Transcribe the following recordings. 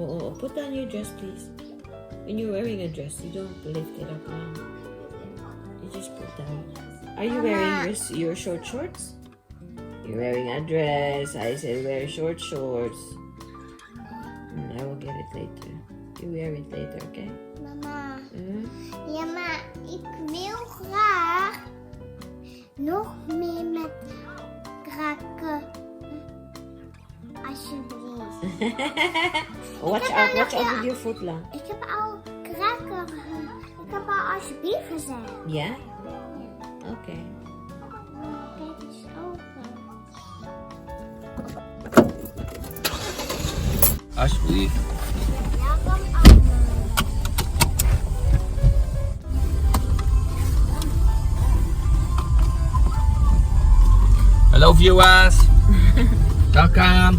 Oh, put down your dress, please. When you're wearing a dress, you don't lift it up now. You just put down. Are you wearing your short shorts? You're wearing a dress. I said wear short shorts. I will get it later. You wear it later, okay? Mama. Ja, maar ik wil graag nog meer met kraken. Alsjeblieft. Watch out with your foot lang. Ik heb al kraken. Ik heb al alsjeblieft gezegd. Ja? Oké. Kijk eens open. Alsjeblieft. Waarom allemaal? Hallo viewers. Welkom.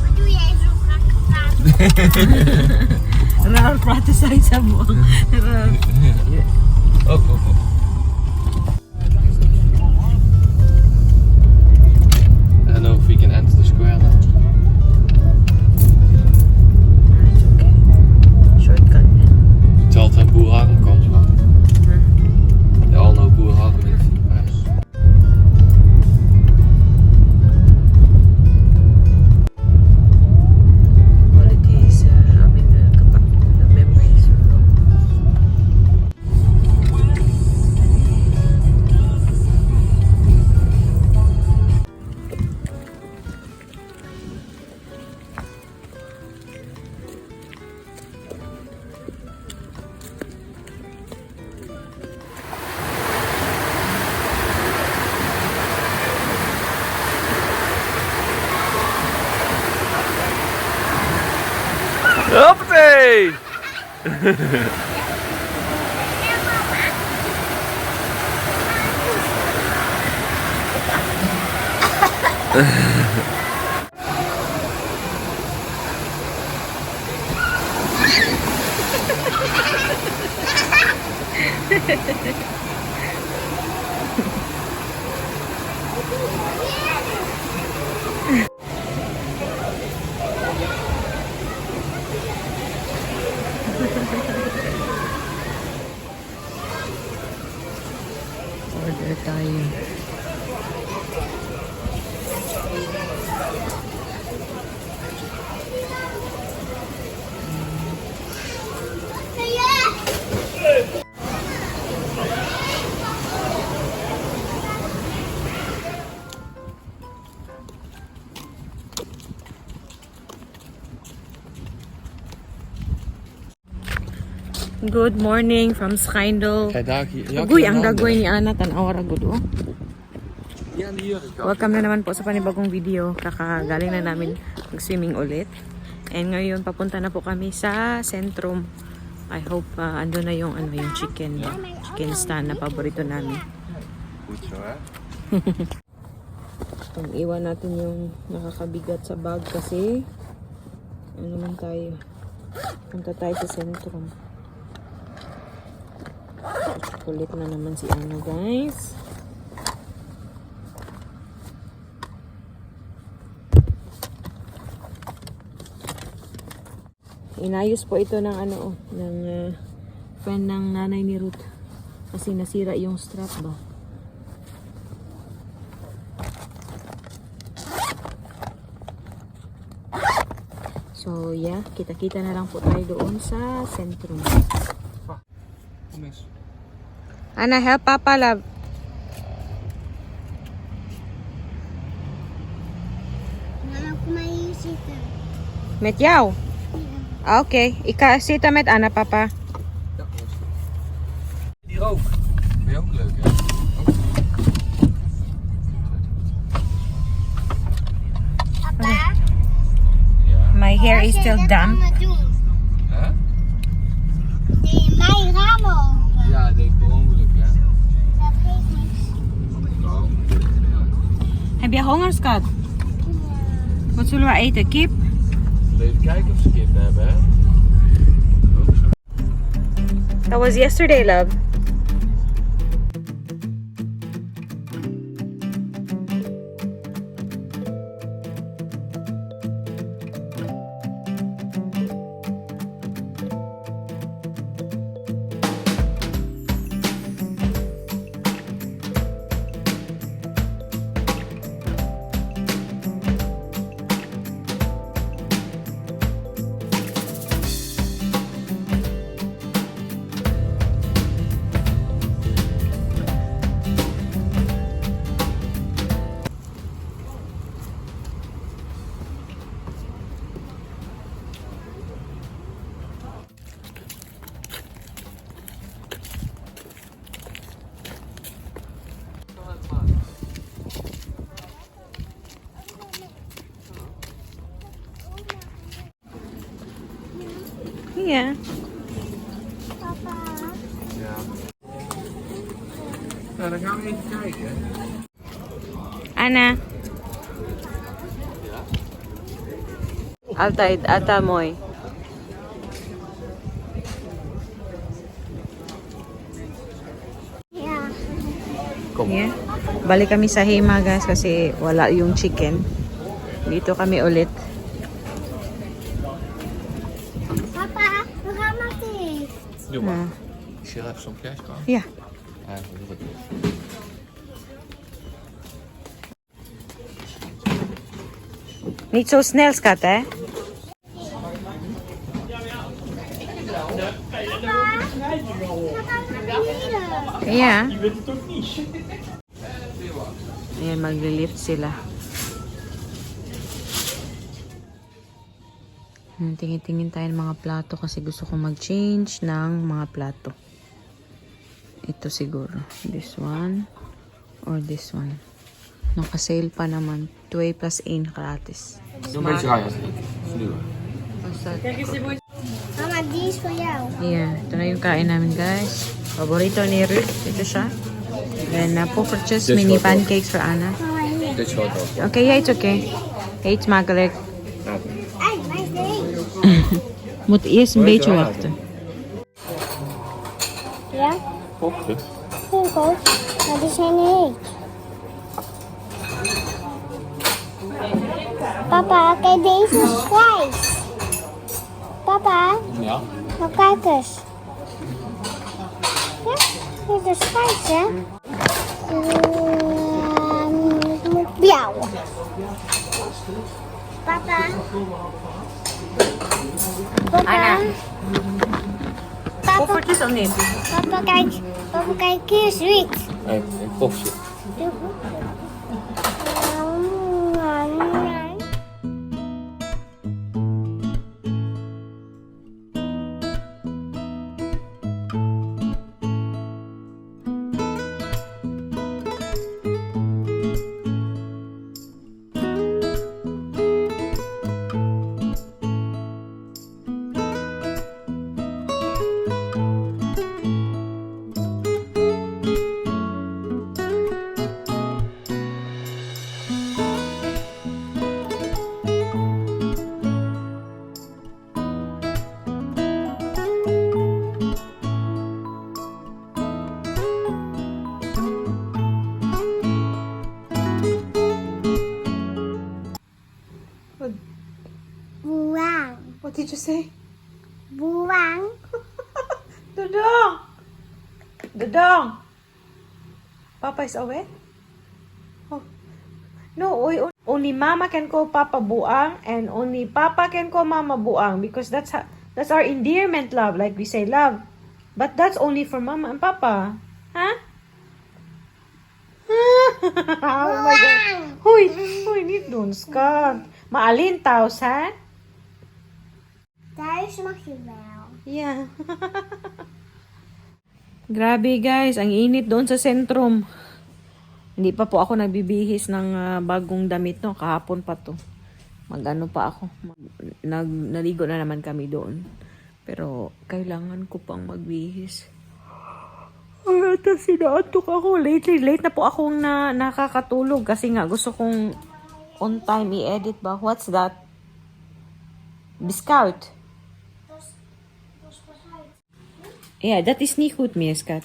Wat doe jij zo graag praten? Raar praten sa isa mo. Oh. I don't know if we can enter the square now. It's okay. Shortcut. Vertelt hem Boer Harm komt wel. They all know Boer Harm is. Qualities, the memories. Hoppatee! Order tayo. Good morning from Schijndel. Kijk daar, Uy, ang dagoy ni Ana, tanawa ra gud oh. Yan hier. Welcome na naman po sa panibagong video. Kakagaling na namin mag-swimming ulit. And ngayon papunta na po kami sa Centrum. I hope ando na yung chicken stand na paborito namin. Goed zo hè. Iwan natin yung nakakabigat sa bag kasi ano naman tayo. Punta tayo sa Centrum. Kulit na naman si Ana, guys. Inayos po ito ng ng friend ng nanay ni Ruth kasi nasira yung strap ba. So yeah, kita-kita na lang po tayo doon sa Centrum. Kom eens. Ana, help Papa, love. Mama, kom maar hier zitten. Met jou? Oké, ik ga zitten met Anna, Papa. Hier ook. Ben je ook leuk hè? Papa, Ja. My hair is wat still je damp. net doen? Hè? Die mijn ramen open. Ja, ik deed per ongeluk hè. Dat geeft niks. Nou. Heb je honger, schat? Wat zullen we eten? Kip? Even kijken of ze kip hebben hè. That was yesterday, love. Yeah. Papa. Ja. Nou, dan gaan we even kijken. Anna. Altijd, ata mooi. Yeah. Kom. Yeah. Balik kami sa Hema guys kasi wala yung chicken. Dito kami ulit. Papa, we gaan naar thee. Doe maar. Is hier even zo'n cash kan? Yeah. Ja, dat doe ik. Niet zo snel, skat, hè? Yeah. Ayan, maglilift sila. Tingin-tingin tayo ng mga plato kasi gusto ko mag-change ng mga plato. Ito siguro. This one or this one. Naka-sale pa naman. 2 plus 1 gratis. Doe een beetje draaien. Vloer. Mama, die is voor jou. Yeah, ito na yung kain namin guys. Paborito ni Ruth. Ito siya. Then po-purchase This mini photo. pancakes for Anna. Mama, hier. Dit is foto. Okay, yeah, it's okay. Eet smakelijk. Hey, waar is deze? Moet eerst een Hoe heet beetje hij? wachten. Ja? Popje. Ik ook. Maar die zijn heet. Papa, kijk, deze is grijs. Papa, Ja. nou kijk eens. Ja, dit is grijs, hè? Het moet blauw. Papa. Papa. Anna. Papa, Poffertjes of niet? papa, kijk. Papa, kijk, hier is wit. Een popje. Buang. What did you say? Buang. Dodong! Dodong! Papa is away? Oh. No, only Mama can call Papa Buang and only Papa can call Mama Buang because that's our endearment love, like we say love. But that's only for Mama and Papa. Huh? Oh my God. Huy, niet doen, schat. Maalin taus, hè? Thuis mag je wel. Yeah. Grabe guys, ang init doon sa sentrum. Hindi pa po ako nagbibihis ng bagong damit no, kahapon pa to. Mag-ano pa ako. Naligo na naman kami doon. Pero kailangan ko pang magbihis. Ay, ata sinaantok ako. Late na po akong nakakatulog kasi nga gusto kong on time i-edit ba. What's that? Biscout. Yeah, that is niet goed, Mieskat.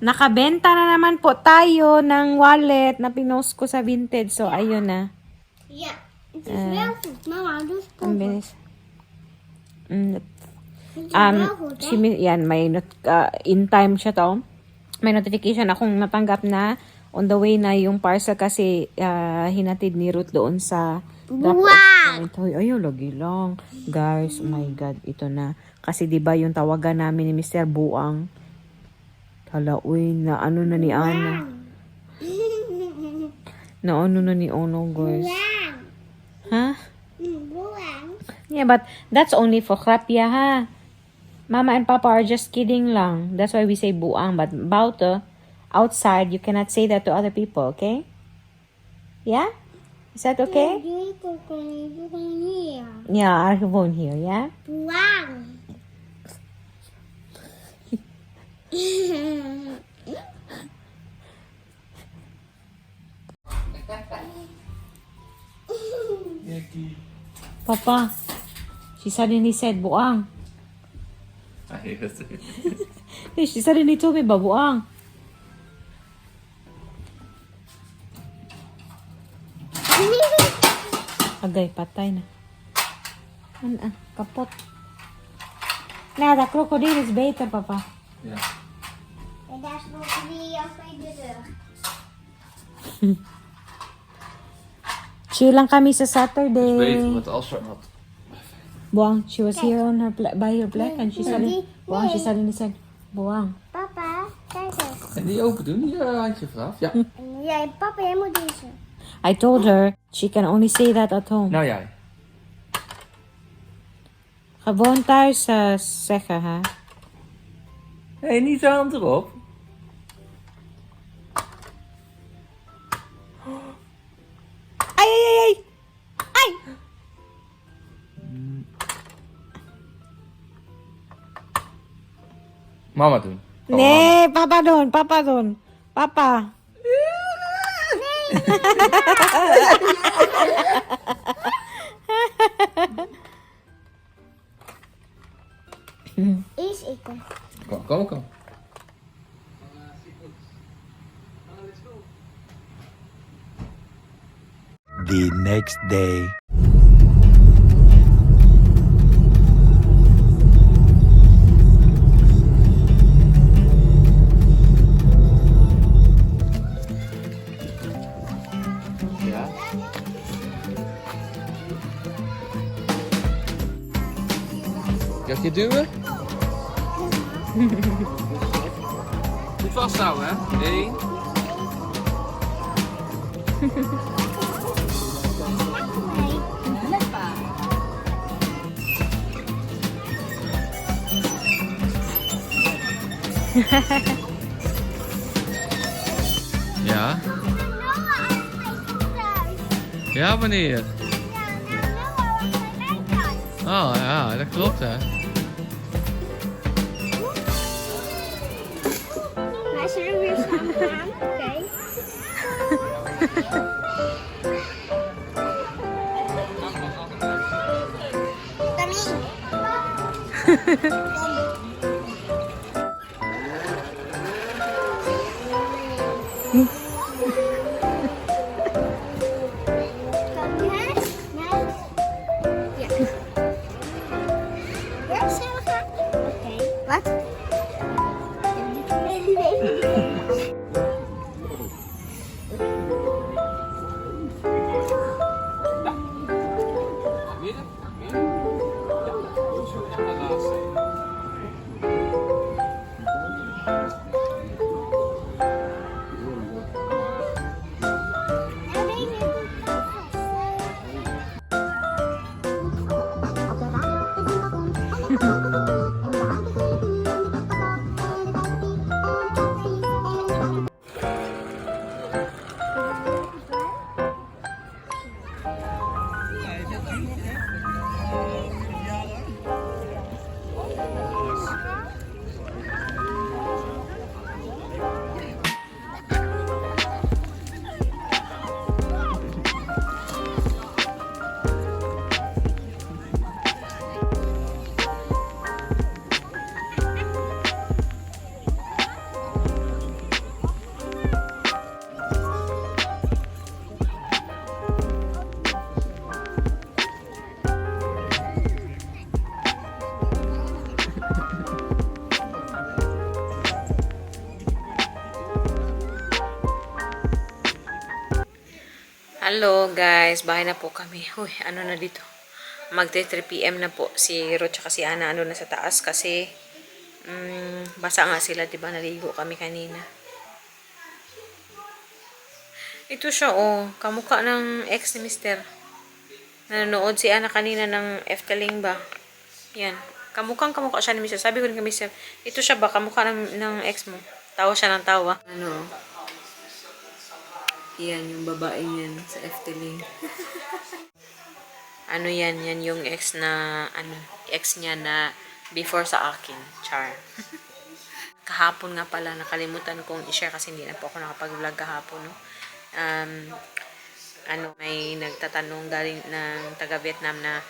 Nakabenta na naman po tayo ng wallet na pinost ko sa Vinted. So, ayun na. Ja, het is wel goed. Mama, doe eens Ang pompen. bilis. Het is wel goed, hè? Yan, may in time siya to. May notification akong natanggap na on the way na yung parcel kasi hinatid ni Ruth doon sa Wow! Ayun, lagi lang. Guys, oh my God, ito na. Kasi 'di ba yung tawagan namin ni Mr. Buang? Hala, uy, na ano na ni Ana. Na ano na ni Ono, guys. Buang. Ha? Buang. Yeah, but that's only for Krapya, ha? Mama and Papa are just kidding lang. That's why we say buang. But about outside, you cannot say that to other people, okay? Yeah? Is that okay? Yeah, our phone here, yeah? Buang. Papa, she suddenly said, buang. Hey, she suddenly told me about buang. Agay, patay na. Kapot. Now, the crocodile is better, Papa. Ja. En daar smoken we achter de deur. Chill lang kami sa Het is beter Saturday. met als er wat. Buang, she was here on her by her black and she suddenly, buang, she nee. suddenly said, buang. Papa, kijk eens. En die open doen, die handje vanaf. Ja. En jij, papa, jij moet deze. I told her she can only say that at home. Nou jij. Gewoon thuis zeggen, hè. Hé, niet de hand erop. Ay, ay, ay, ay! Ay! Mama doen. Oh, Nee, papa doon, papa doon. Papa. Eerst ik. Kom, kom, kom. The next day. Ja. Kan ik je duwen? Goed vasthouden, hè? 1. Ja? Ja, wanneer? Oh ja, dat klopt hè. Maar zullen we weer samen gaan? Oké. Wat? Midden? Midden? Ja, de laatste. Hello guys, bahay na po kami. Uy, ano na dito? Magte 3 PM na po. Si Ro tsaka si Ana ano na sa taas kasi basa nga sila, 'di ba? Naligo kami kanina. Ito siya oh, kamukha ng ex ni Mr. Nanonood si Ana kanina ng F Kaling ba? Yan. Kamukha siya ni Mr. Sabi ko rin kay Mr. Ito siya ba kamukha ng ex mo? Tawa siya ng tawa. Ano? Yan, yung babae yan sa Efteling. Ano yan? Yan yung ex na, ex niya na before sa akin. Char. Kahapon nga pala, nakalimutan kong i-share kasi hindi na po ako nakapag-vlog kahapon, no? May nagtatanong galing ng taga-Vietnam na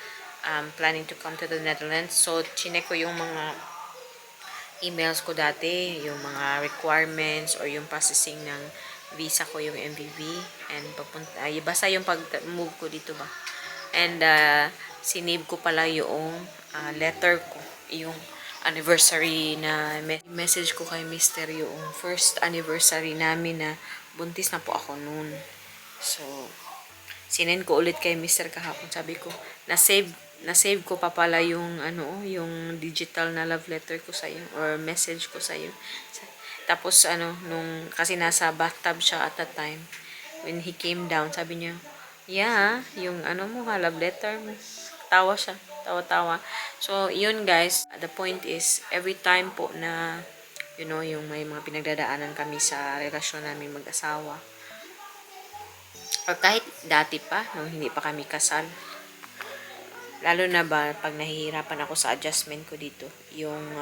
planning to come to the Netherlands. So, chinek ko yung mga emails ko dati, yung mga requirements or yung processing ng visa ko, yung MVV, and basta yung pag-move ko dito ba. And sinave ko pala yung letter ko, yung anniversary na message ko kay Mr. yung first anniversary namin na buntis na po ako noon. So, sinend ko ulit kay Mr. kahapon. Sabi ko, na-save ko pa pala yung yung digital na love letter ko sa iyo or message ko sa iyo. Tapos kasi nasa bathtub siya at that time. When he came down, sabi niya, "Yeah, yung mo ka, love letter mo." Tawa siya, tawa-tawa. So, yun guys, the point is every time po na yung may mga pinagdadaanan kami sa relasyon namin mag-asawa. Or kahit dati pa, nung hindi pa kami kasal. Lalo na ba, pag nahihirapan ako sa adjustment ko dito, yung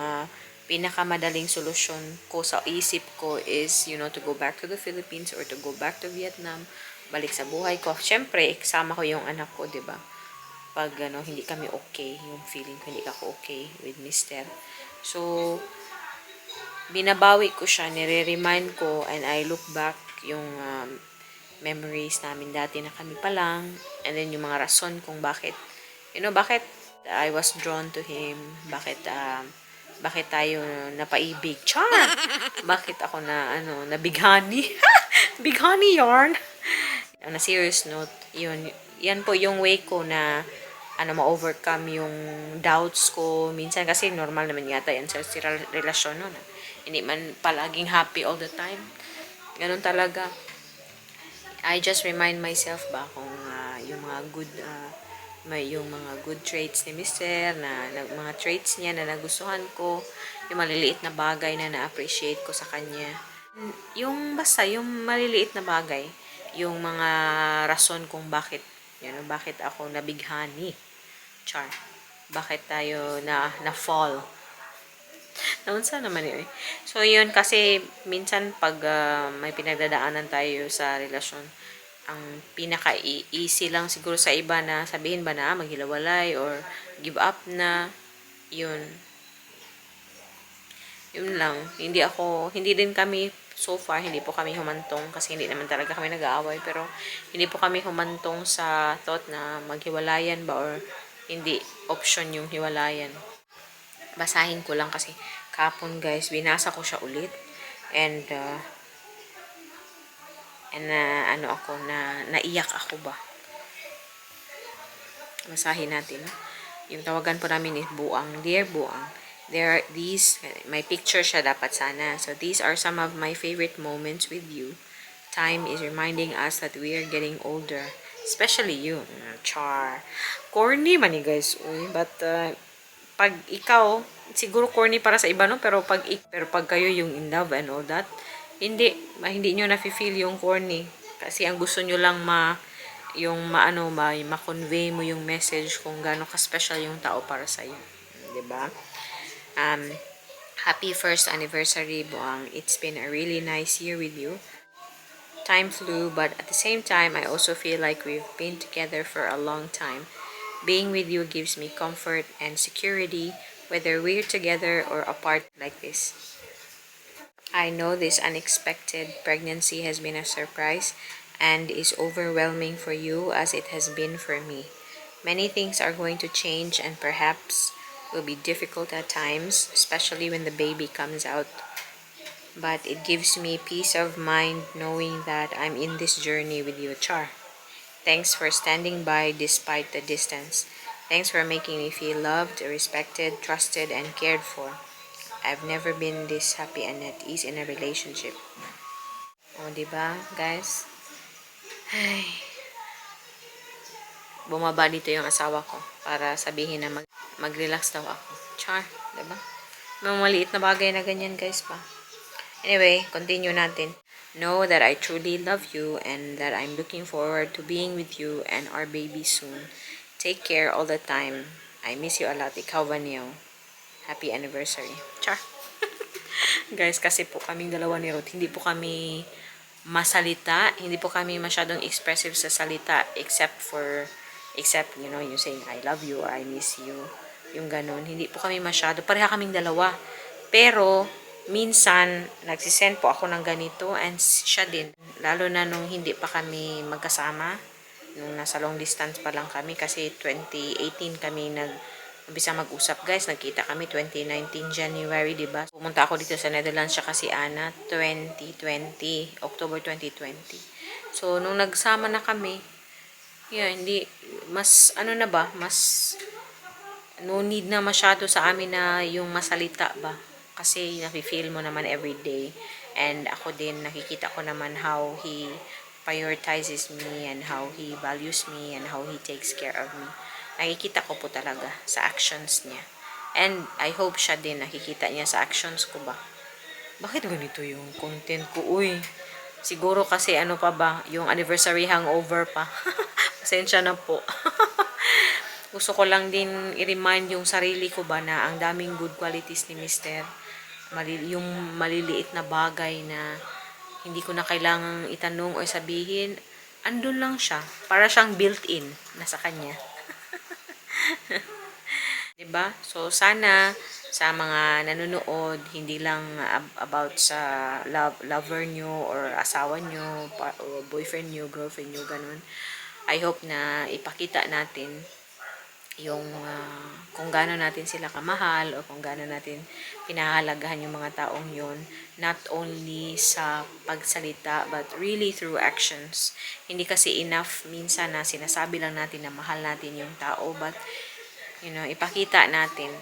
pinakamadaling solusyon ko sa isip ko is, to go back to the Philippines or to go back to Vietnam, balik sa buhay ko. Siyempre, kasama ko yung anak ko, diba? Pag hindi kami okay, yung feeling ko hindi ako okay with Mr. So, binabawi ko siya, nire-remind ko, and I look back yung memories namin dati na kami pa lang, and then yung mga rason kung bakit bakit I was drawn to him, bakit tayo napaibig, char, bakit ako nabighani bighani yarn. On a serious note, yan po yung way ko na ma-overcome yung doubts ko minsan, kasi normal naman yata yan sa relasyon, no? Hindi man palaging happy all the time, ganun talaga. I just remind myself ba kung yung mga good traits ni Mr. mga traits niya na nagustuhan ko, yung maliliit na bagay na na-appreciate ko sa kanya. Yung basta, yung maliliit na bagay, yung mga rason kung bakit ako nabighani. Char. Bakit tayo na-fall. Naunsa naman yun. So, yun, kasi minsan pag may pinagdadaanan tayo sa relasyon, ang pinaka-easy lang siguro sa iba na sabihin ba na maghilawalay or give up na, yun lang. Hindi din kami, so far, hindi po kami humantong, kasi hindi naman talaga kami nag-aaway, pero hindi po kami humantong sa thought na maghiwalayan ba or hindi option yung hiwalayan. Basahin ko lang kasi kapon guys, binasa ko siya ulit, and naiyak ako ba. Basahin natin. Yung tawagan po namin is Buang. Dear Buang, may picture siya dapat sana. So, these are some of my favorite moments with you. Time is reminding us that we are getting older. Especially you. Char. Corny man ni guys. But, pag ikaw, siguro corny para sa iba, no? Pero pag kayo yung in love and all that, hindi nyo nafe-feel yung corny. Kasi ang gusto nyo lang ma-convey mo yung message kung gaano ka-special yung tao para sa'yo. Diba? Happy first anniversary, Buang. It's been a really nice year with you. Time flew, but at the same time, I also feel like we've been together for a long time. Being with you gives me comfort and security, whether we're together or apart like this. I know this unexpected pregnancy has been a surprise and is overwhelming for you as it has been for me. Many things are going to change and perhaps will be difficult at times, especially when the baby comes out. But it gives me peace of mind knowing that I'm in this journey with you, Char. Thanks for standing by despite the distance. Thanks for making me feel loved, respected, trusted, and cared for. I've never been this happy and at ease in a relationship. O, diba, guys? Ay. Bumaba dito yung asawa ko para sabihin na mag-relax daw ako. Char, diba? May maliit na bagay na ganyan, guys, pa. Anyway, continue natin. Know that I truly love you and that I'm looking forward to being with you and our baby soon. Take care all the time. I miss you a lot. Ikaw, Vanyo. Happy anniversary. Char. Guys, kasi po kaming dalawa ni Ruth, hindi po kami masalita, hindi po kami masyadong expressive sa salita except, you know, you saying I love you or I miss you. Yung ganun. Hindi po kami masyado. Pareha kaming dalawa. Pero, minsan, nagsisend po ako ng ganito and siya din. Lalo na nung hindi pa kami magkasama. Nung nasa long distance pa lang kami kasi 2018 kami umpisa mag-usap, guys. Nagkita kami 2019 January, diba? Pumunta ako dito sa Netherlands siya kasi Ana 2020, October 2020. So, nung nagsama na kami, hindi, mas, mas, no need na masyado sa amin na yung masalita ba? Kasi nafe-feel mo naman every day. And ako din, nakikita ko naman how he prioritizes me and how he values me and how he takes care of me. Nakikita ko po talaga sa actions niya. And I hope siya din nakikita niya sa actions ko ba. Bakit ganito yung content ko? Uy, siguro kasi ano pa ba, yung anniversary hangover pa. Pasensya na po. Gusto ko lang din i-remind yung sarili ko ba na ang daming good qualities ni Mr. Yung maliliit na bagay na hindi ko na kailangang itanong o sabihin, andun lang siya. Para siyang built-in na sa kanya. Diba? So, sana sa mga nanonood, hindi lang about sa lover nyo or asawa nyo, or boyfriend nyo, girlfriend nyo, ganun. I hope na ipakita natin yung kung gaano natin sila kamahal o kung gaano natin pinahalagahan yung mga taong yun, not only sa pagsalita but really through actions. Hindi kasi enough minsan na sinasabi lang natin na mahal natin yung tao, but you know, ipakita natin.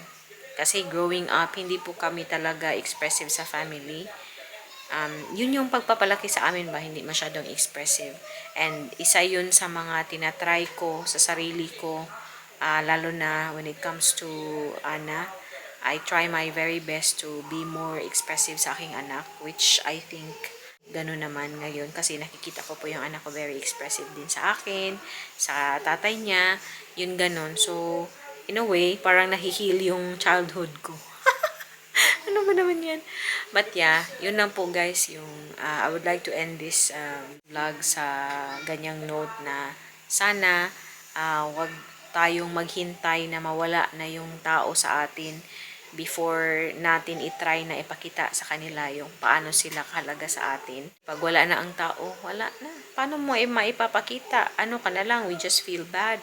Kasi growing up, hindi po kami talaga expressive sa family. Yun yung pagpapalaki sa amin ba, hindi masyadong expressive. And isa yun sa mga tinatry ko sa sarili ko, lalo na when it comes to Ana. I try my very best to be more expressive sa aking anak, which I think ganun naman ngayon kasi nakikita ko po yung anak ko very expressive din sa akin, sa tatay niya, yun ganun. So, in a way, parang nahihil yung childhood ko. Ano ba naman yan? But yeah, yun lang po guys, yung I would like to end this vlog sa ganyang note na sana wag tayong maghintay na mawala na yung tao sa atin before natin itry na ipakita sa kanila yung paano sila kahalaga sa atin. Pag wala na ang tao, wala na. Paano mo maipapakita? Ano ka na lang, we just feel bad.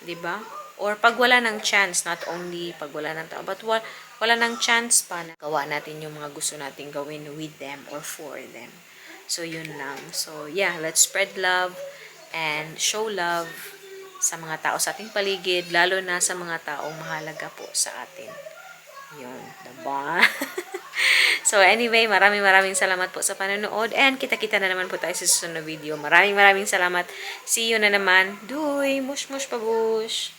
'Di ba? Or pag wala ng chance, not only pag wala ng tao, but wala ng chance pa na gawa natin yung mga gusto nating gawin with them or for them. So, yun lang. So, yeah, let's spread love and show love sa mga tao sa ating paligid, lalo na sa mga taong mahalaga po sa atin. Yun, diba? So, anyway, maraming salamat po sa panonood and kita-kita na naman po tayo sa susunod na video. Maraming salamat. See you na naman. Duy! Mush, mush, pabush!